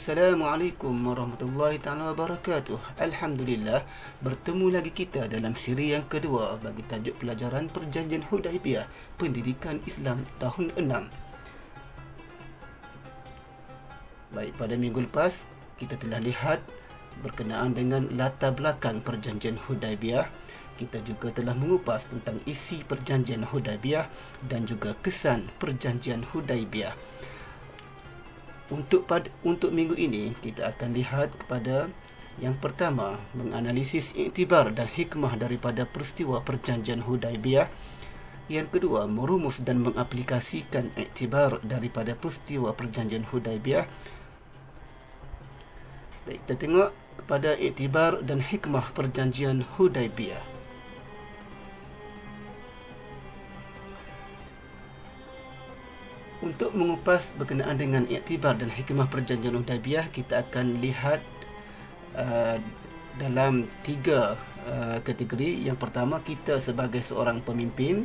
Assalamualaikum warahmatullahi taala wabarakatuh. Alhamdulillah, bertemu lagi kita dalam siri yang kedua bagi tajuk pelajaran Perjanjian Hudaibiyah, Pendidikan Islam tahun 6. Baik, pada minggu lepas kita telah lihat berkenaan dengan latar belakang Perjanjian Hudaibiyah. Kita juga telah mengupas tentang isi Perjanjian Hudaibiyah dan juga kesan Perjanjian Hudaibiyah. Untuk minggu ini kita akan lihat kepada yang pertama, menganalisis iktibar dan hikmah daripada peristiwa Perjanjian Hudaibiyah. Yang kedua, merumus dan mengaplikasikan iktibar daripada peristiwa Perjanjian Hudaibiyah. Baik, kita tengok kepada iktibar dan hikmah Perjanjian Hudaibiyah. Untuk mengupas berkenaan dengan iktibar dan hikmah Perjanjian Hudaibiyah, kita akan lihat dalam tiga kategori. Yang pertama, kita sebagai seorang pemimpin.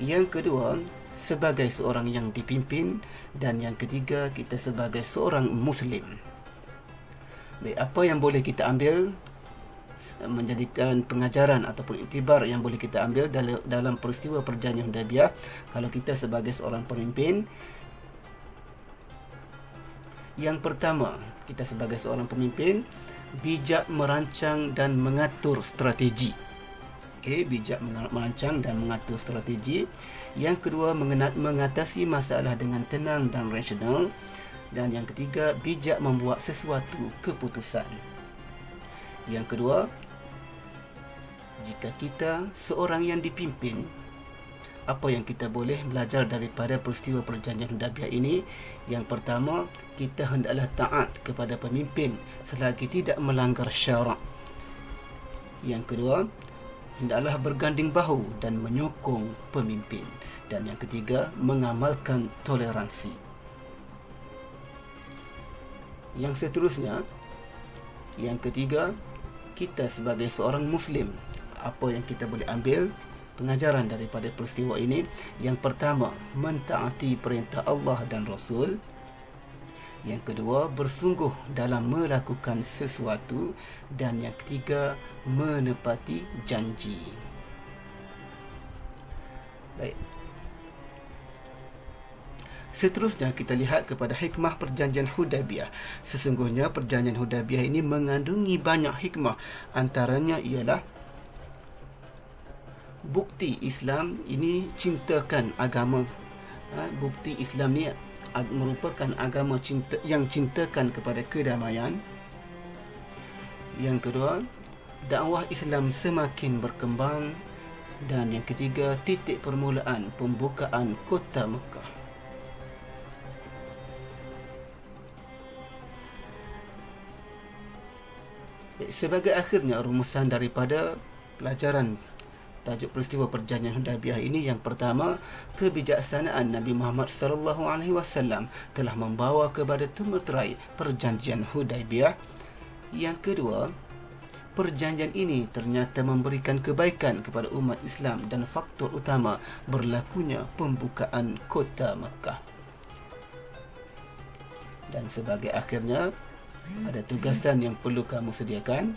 Yang kedua, sebagai seorang yang dipimpin. Dan yang ketiga, kita sebagai seorang Muslim. Baik, apa yang boleh kita ambil menjadikan pengajaran ataupun iktibar yang boleh kita ambil dalam peristiwa Perjanjian Hudaibiyah kalau kita sebagai seorang pemimpin? Yang pertama, kita sebagai seorang pemimpin bijak merancang dan mengatur strategi. Bijak merancang dan mengatur strategi. Yang kedua, mengatasi masalah dengan tenang dan rasional. Dan yang ketiga, bijak membuat sesuatu keputusan. Yang kedua, jika kita seorang yang dipimpin, apa yang kita boleh belajar daripada peristiwa Perjanjian Hudaibiyah ini? Yang pertama, kita hendaklah taat kepada pemimpin selagi tidak melanggar syarak. Yang kedua, hendaklah berganding bahu dan menyokong pemimpin. Dan yang ketiga, mengamalkan toleransi. Yang seterusnya, yang ketiga, kita sebagai seorang Muslim, apa yang kita boleh ambil pengajaran daripada peristiwa ini? Yang pertama, mentaati perintah Allah dan Rasul. Yang kedua, bersungguh dalam melakukan sesuatu. Dan yang ketiga, menepati janji. Baik. Seterusnya kita lihat kepada hikmah Perjanjian Hudaibiyah. Sesungguhnya Perjanjian Hudaibiyah ini mengandungi banyak hikmah. Antaranya ialah bukti Islam ini cintakan agama. Bukti Islam ni merupakan agama yang cintakan kepada kedamaian. Yang kedua, dakwah Islam semakin berkembang. Dan yang ketiga, titik permulaan pembukaan kota Mekah. Sebagai akhirnya, rumusan daripada pelajaran tajuk peristiwa Perjanjian Hudaibiyah ini, yang pertama, kebijaksanaan Nabi Muhammad SAW telah membawa kepada temeterai Perjanjian Hudaibiyah. Yang kedua, perjanjian ini ternyata memberikan kebaikan kepada umat Islam dan faktor utama berlakunya pembukaan kota Mekah. Dan sebagai akhirnya, ada tugasan yang perlu kamu sediakan.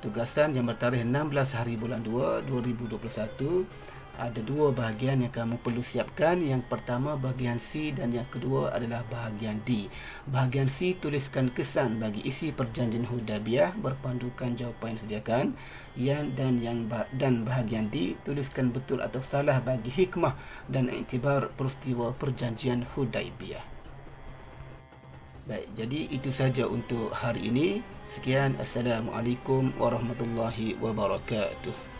Tugasan yang bertarikh 16 hari bulan 2 2021. Ada dua bahagian yang kamu perlu siapkan. Yang pertama bahagian C dan yang kedua adalah bahagian D. Bahagian C, tuliskan kesan bagi isi Perjanjian Hudaibiyah berpandukan jawapan yang disediakan. Dan bahagian D, tuliskan betul atau salah bagi hikmah dan iktibar peristiwa Perjanjian Hudaibiyah. Baik, jadi itu saja untuk hari ini. Sekian, Assalamualaikum warahmatullahi wabarakatuh.